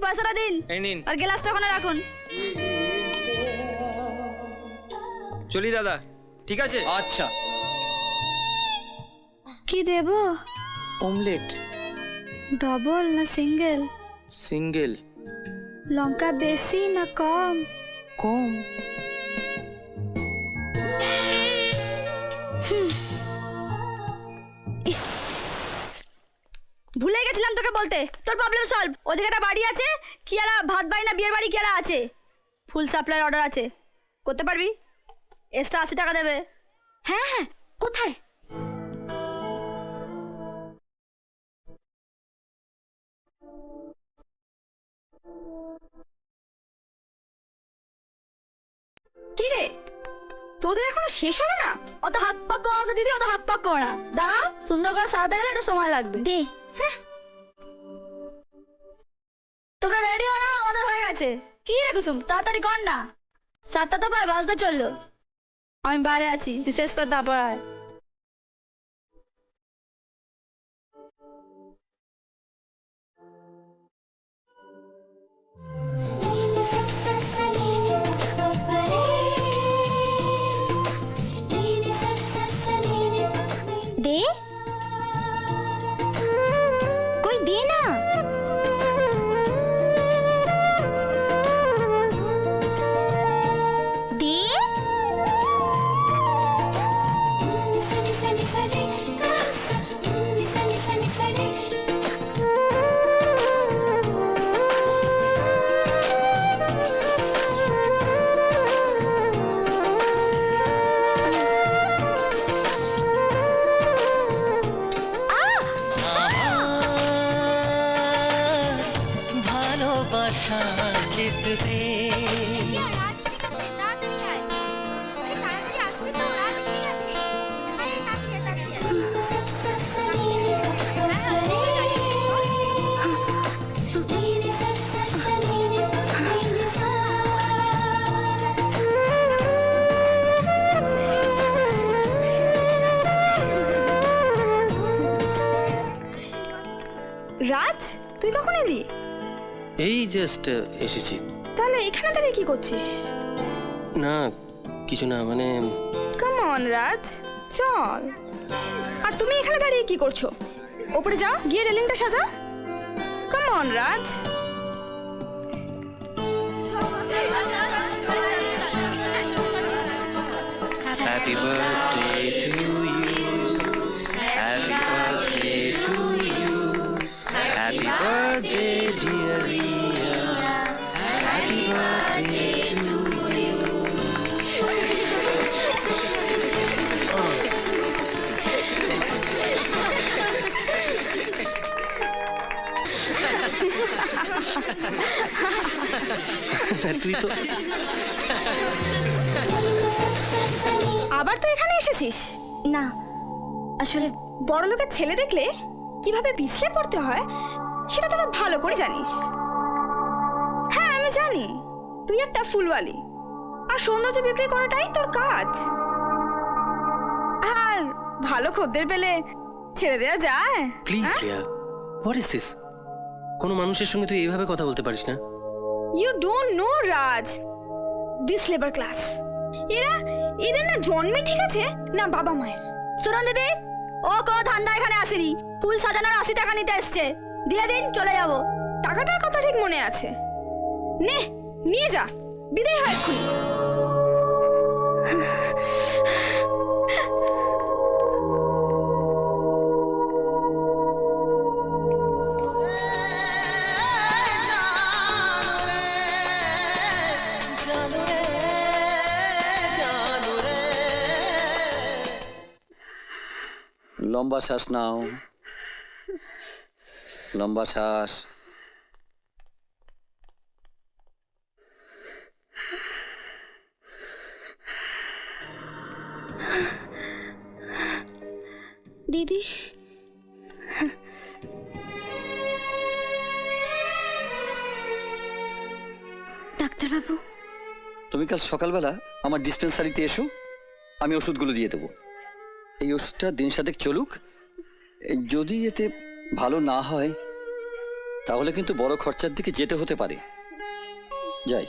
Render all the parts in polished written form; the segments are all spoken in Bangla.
পয়সাটা দিন। এই নিন। আর গ্লাসটা ওখানে রাখুন। চলি দাদা, ঠিক আছে? আচ্ছা। কি দেব? অমলেট। ডবল না সিঙ্গেল? সিঙ্গেল। লঙ্কা বেশি না কম? কম। ইস, ভুলে গেছিলাম তোকে বলতে। তোর প্রবলেম সলভ। ওদিকে একটা বাড়ি আছে, কি আর ভাত বাড়ি না বিয়ের বাড়ি কি আর আছে, ফুল সাপ্লাই অর্ডার আছে, করতে পারবি? এক্সট্রা 80 টাকা দেবে। হ্যাঁ হ্যাঁ, কোথায়? কি রে, তোদের এখনো শেষ হবে না? অত হাত পাক করো না দিদি, অত হাত পাক করো না। দাঁড়াও, সুন্দর করে সাজাতে গেলে একটু সময় লাগবে। দে। তোমরা রেডি হও না? আমাদের হয়ে গেছে। কি রে কুসুম, তাড়াতাড়ি কর না। 7টা তো প্রায় বাজতে চললো। আমি বাইরে আছি, বিশেষ করে তারপর আয়। দে, কই দে না। দে। ভালোবাসা জিতবে। রাজ, তুই কখন এলি? এই জাস্ট এসেছি। তাহলে এখানে দাঁড়িয়ে কি করছিস? না কিছু না, মানে কাম অন রাজ, চল। আর তুমি এখানে দাঁড়িয়ে কি করছো? ওপরে যাও, গিয়ে রেলিংটা সাজাও। Come on Raj. Happy birthday to you, happy birthday to you, happy birthday dear Riya, happy birthday to you. তুই তো আবার তো এখানে এসেছিস? না, আসলে বড় লোকের ছেলে দেখলে কিভাবে পিছলে পড়তে হয় সেটা তোরা ভালো করে জানিস। হ্যাঁ আমি জানি, তুই একটা ফুলওয়ালি, আর সৌন্দর্য বিক্রি করাটাই তোর কাজ। আর ভালো খদ্দের পেলে ছেড়ে দেওয়া যায়? Please Riya, what is this? কোনো মানুষের সঙ্গে তুই এইভাবে কথা বলতে পারিস না। You don't know Raj, this labour class, এদের না জন্মে ঠিক আছে না বাবা মায়ের। সুরন দিদি, ও কোনো ধান্দা এখানে আসেনি, ফুল সাজানোর 80 টাকা নিতে এসছে। দিয়ে দিন, চলে যাব। টাকাটার কথা ঠিক মনে আছে, নে নিয়ে যা, বিদায় হয় এক্ষুনি। লম্বা শ্বাস নাও, লম্বা শ্বাস। দিদি, ডাক্তারবাবু, তুমি কাল সকালবেলা আমার ডিসপেন্সারিতে এসো, আমি ওষুধগুলো দিয়ে দেবো। এই ওষুধটা দিন সাতেক চলুক, যদি এতে ভালো না হয় তাহলে কিন্তু বড় খরচার দিকে যেতে হতে পারে। যাই।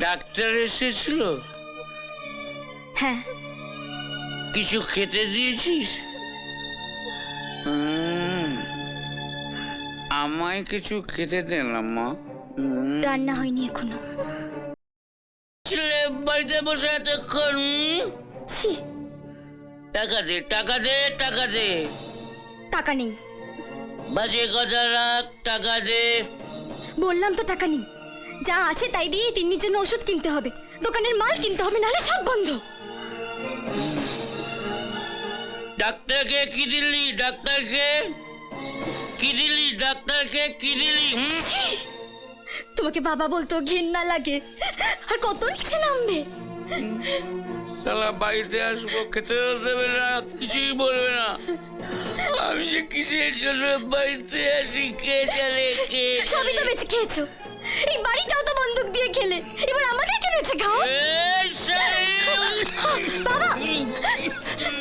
ডাক্তার এসেছিল? হ্যাঁ, কিছু খেতে দিয়েছিস? আমায় কিছু খেতে দে না মা। রান্না হয়নি এখনো। ছেলে বাড়িতে বসে এতক্ষণ। ছি, টাকা দে, টাকা দে, টাকা দে। টাকা নেই। বাজে কথা রাখ, টাকা দে। বললাম তো টাকা নেই। যা আছে তাই দিয়ে তিন্নির জন্য ওষুধ কিনতে হবে, দোকানের মাল কিনতে হবে, নাহলে সব বন্ধ। ডাক্তারকে কি দিলি? ডাক্তারকে কি দিলি? ডাক্তারকে কি দিলি? ছি, তোমাকে বাবা বলতো ঘেন্না লাগে, আর কত নিচে নামবে। শালা বাড়িতে আসবো, খেতে দেবে না, কিছুই বলবে না। আমি যে কিসের জন্য বাড়িতে আসি কে জানে, কে সবই তো বেঁচে খেয়েছো, এই বাড়িটাও তো বন্দুক দিয়ে খেলে, এবার আমাদেরকে বেঁচে খাও। বাবা,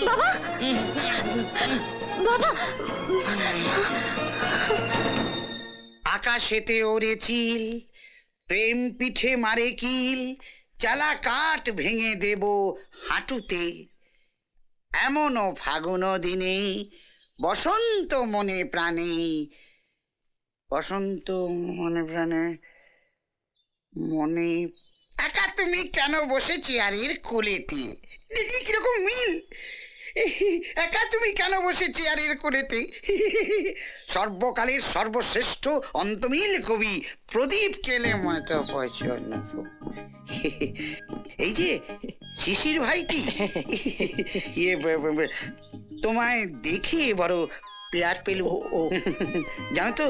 বাবা, বাবা। আকাশেতে ওরে চিল, প্রেম পিঠে মারে কিল, চালা কাঠ ভেঙে দেব হাঁটুতে। এমনও ফাগুন দিনে বসন্ত মনে প্রাণে, বসন্ত মনে প্রাণে মনে। একা তুমি কেন বসে চেয়ারের কোলেতে? দেখি কিরকম মিল। একা তুমি কেন বসে চেয়ারের কোলেতে? সর্বকালের সর্বশ্রেষ্ঠ অন্তমিল কবি প্রদীপ কেলে মত পছন্দ। এই যে শিশির ভাইটি, তোমায় দেখে বড় প্যার পেল। জানো তো,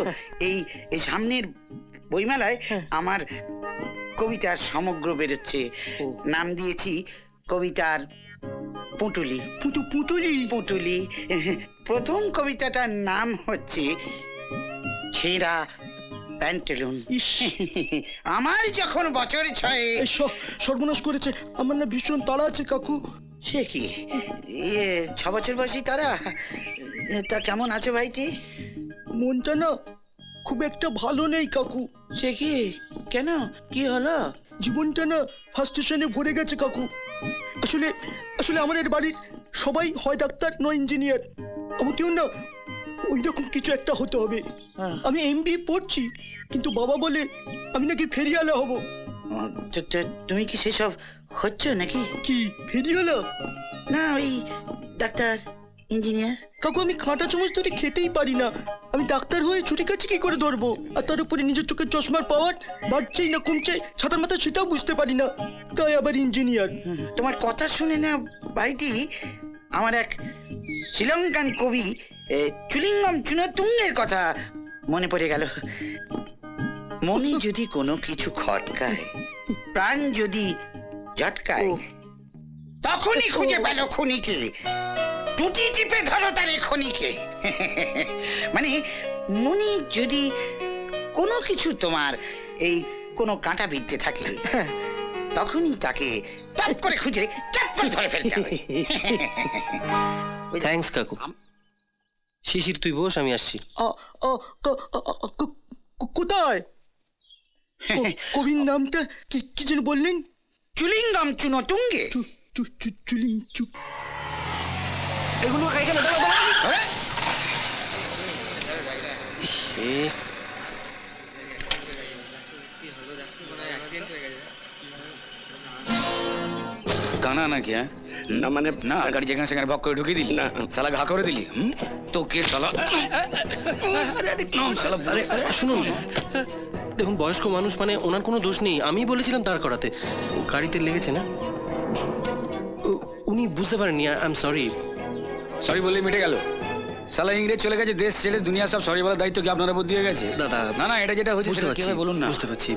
এই সামনের বইমেলায় আমার কবিতার সমগ্র বেরোচ্ছে। নাম দিয়েছি কবিতার পুঁটুলি। পুঁটুলি পুঁটুলি। প্রথম কবিতাটার নাম হচ্ছে ছেঁড়া প্যান্টেলুন। আমার যখন বছর ছয়ে। সর্বনাশ করেছে, আমার না ভীষণ তাড়া আছে কাকু। সে কি 6 বছর বয়সী তারা? তা কেমন আছো ভাইটি? মনটা না খুব একটা ভালো নেই কাকু। সে কি? কেন, কি হলো? জীবনটা না ফার্স্টেশনে ভরে গেছে কাকু। আসলে আসলে আমাদের বাড়ির সবাই হয় ডাক্তার নয় ইঞ্জিনিয়ার। আমাকেও না ওই রকম কিছু একটা হতে হবে। আমি এমবি পড়ছি, কিন্তু বাবা বলে আমি নাকি ফেরিওয়ালা হব। তুমি কি সেসব হচ্ছে নাকি? কি ফেরিওয়ালা? না, ওই ডাক্তার ইঞ্জিনিয়ার। কাকু আমি কাঁটা চামচ ধরে খেতেই পারি না। আমি ডাক্তার হয়ে ছুটি কাছে কি করে ধরবো? আর তার উপরে নিজের চোখের চশমার পাওয়ার বাড়ছেই না কমছে, ছাতার মাথা সেটাও বুঝতে পারি না, তাই আবার ইঞ্জিনিয়ার। তোমার কথা শুনে না ভাইটি আমার এক শ্রীলঙ্কান কবি চুলিঙ্গম চুনতুঙ্গের কথা মনে পড়ে গেল। মনে যদি কোনো কিছু খটকায়, প্রাণ যদি ঝটকায়, তখনই খুঁজে পেল খুনিকে, টুটি টিপে ধরো তারে খনিকে। মানে মনে যদি কোনো কিছু তোমার এই কোনো কাঁটা বিদ্ধে থাকে, তখনই তাকে টপ করে খুঁজে টপ করে ধরে ফেলতে হবে। থ্যাঙ্কস কাকু। শিশির তুই বস, আমি আসছি। কোথায়? কবির নামটা কি কি যেন বললেন? চুলিঙ্গম চুনতুঙ্গে। এগুলো এখানে কানা নাকি? হ্যাঁ না মানে না, গাড়ি যেখানে সেখানে বক করে ঢুকিয়ে দিলি, না শালা ঘা করে দিলি। তোকে শালা শুনুন, দেখুন বয়স্ক মানুষ, মানে ওনার কোনো দোষ নেই। আমি বলেছিলাম দাঁড় করাতে, গাড়িতে লেগেছে না, উনি বুঝতে পারেননি। I am sorry. সরি বললেই মিটে গেল? শালা ইংরেজ চলে গেছে, দেশ ছেড়ে, দুনিয়া সব সরি বলার দায়িত্ব কি আপনার উপর দিয়ে গেছে? দাদা না না, এটা যেটা হচ্ছে বুঝতে সেটা কি পারছি, হবে বলুন না। বুঝতে পারছি।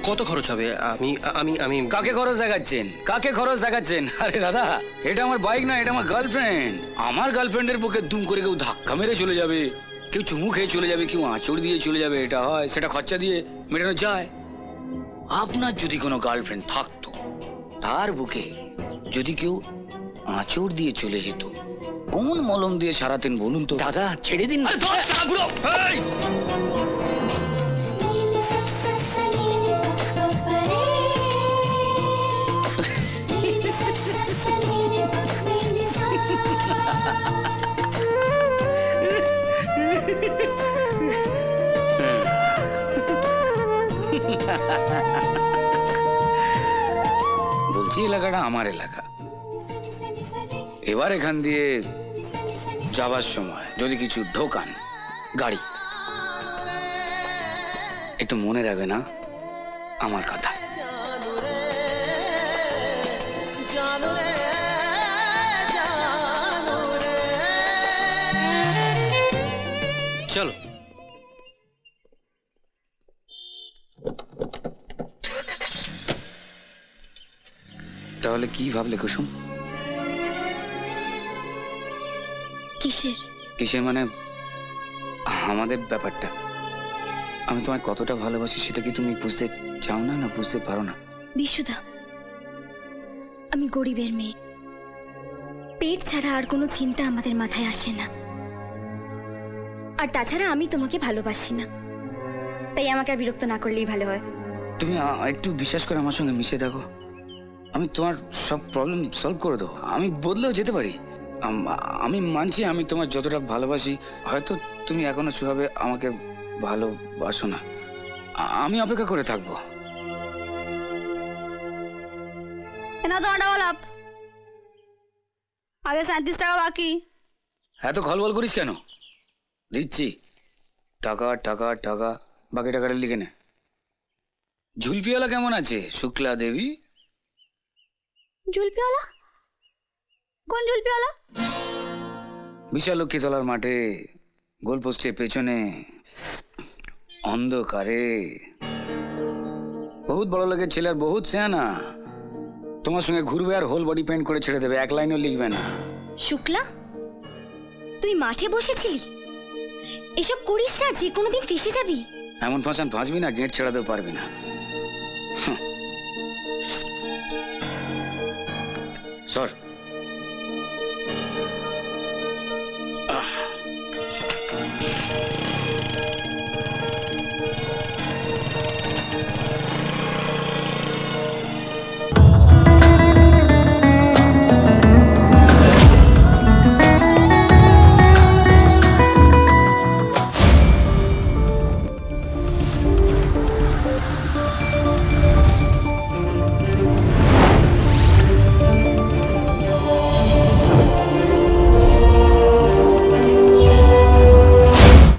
কত খরচ হবে? আমি আমি আমি কাকে খরচ দেখাচ্ছেন? কাকে খরচ দেখাচ্ছেন? আরে দাদা, এটা আমার বাইক না, এটা আমার গার্লফ্রেন্ড। আমার গার্লফ্রেন্ডের বুকে দুম করে কেউ ধাক্কা মেরে চলে যাবে, কেউ চুমু খেয়ে চলে যাবে, কেউ আঁচড় দিয়ে চলে যাবে, এটা হয়, সেটা খরচা দিয়ে মেটানো যায়। আপনার যদি কোনো গার্লফ্রেন্ড থাকতো, তার বুকে যদি কেউ আঁচড় দিয়ে চলে যেত, কোন মলম দিয়ে সারাতেন বলুন তো? দাদা ছেড়ে দিন না। আরে ধর শালা বুড়ো! এই! বলছি এলাকাটা আমার এলাকা। এবার এখান দিয়ে যাবার সময় যদি কিছু ঢোকান গাড়ি, একটু মনে রাখবে না আমার কথা। চলো। তাহলে কি ভাবলে কুসুম? কিসের? কিসের মানে আমাদের ব্যাপারটা। আমি তোমায় কতটা ভালোবাসি সেটা কি তুমি বুঝতে চাও না, না বুঝতে পারো না? বিশুদা, আমি গরিবের মেয়ে। পেট ছাড়া আর কোনো চিন্তা আমাদের মাথায় আসে না। আর তাছাড়া আমি তোমাকে ভালোবাসি না, তাই আমাকে আর বিরক্ত না করলেই ভালো হয়। তুমি একটু বিশ্বাস করে আমার সঙ্গে মিশে থাকো, আমি তোমার সব প্রবলেম সলভ করে দেবো। আমি বদলেও যেতে পারি। আমি মানছি আমি তোমার যতটা ভালোবাসি, হয়তো তুমি এখনো সেভাবে আমাকে ভালোবাসো না। আমি অপেক্ষা করে থাকবো। না তো আটা আগে 37 টাকা বাকি। এত খলবল করিস কেন? দিচ্ছি টাকা টাকা টাকা, বাকি টাকাটা লিখে নে। ঝুলপিওয়ালা কেমন আছে শুক্লা দেবী? জুলপিওয়ালা? কোন জুলপিওয়ালা? বিশাল লক্ষ্মীতলার মাঠে গোলপোস্টের পেছনে অন্ধকারে বহুত বড় লোকের ছেলে আর বহুত সেয়ানা, তোমার সঙ্গে ঘুরবে আর হোল বডি পেন্ট করে ছেড়ে দেবে, এক লাইনও লিখবে না। শুক্লা, তুই মাঠে বসেছিলি? এসব করিস না, যে কোনোদিন ফেসে যাবি। এমন ফাঁসান ফাঁসবি না, গেট ছেড়াতেও পারবি না। সর।